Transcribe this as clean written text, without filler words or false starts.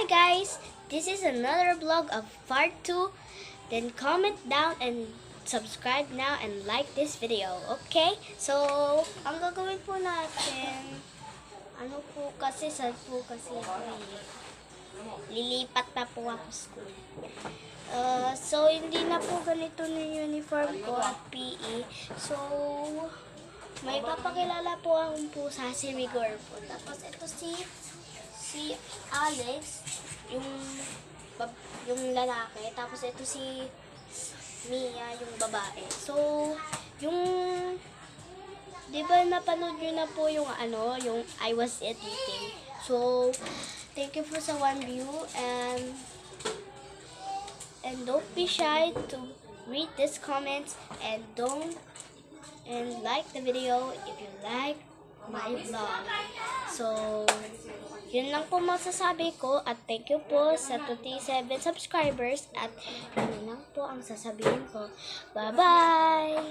guys, this is another vlog of part 2. Then comment down and subscribe now and like this video, okay? So, ang gagawin po natin, ano po kasi, sad po kasi ako lilipat na po ako school. So, hindi na po ganito na uniform ko at PE. So, may papakilala po akong po sa si Rigor po. Tapos, ito si Alex, yung lalaki. Tapos, ito si Mia, yung babae. So, yung di ba napanood nyo na po yung yung I Was Editing. So, thank you for sa 1 view and don't be shy to read these comments and like the video if you like my vlog. So, yun lang po masasabi ko at thank you po sa 27 subscribers at yun lang po ang sasabihin ko. Bye-bye!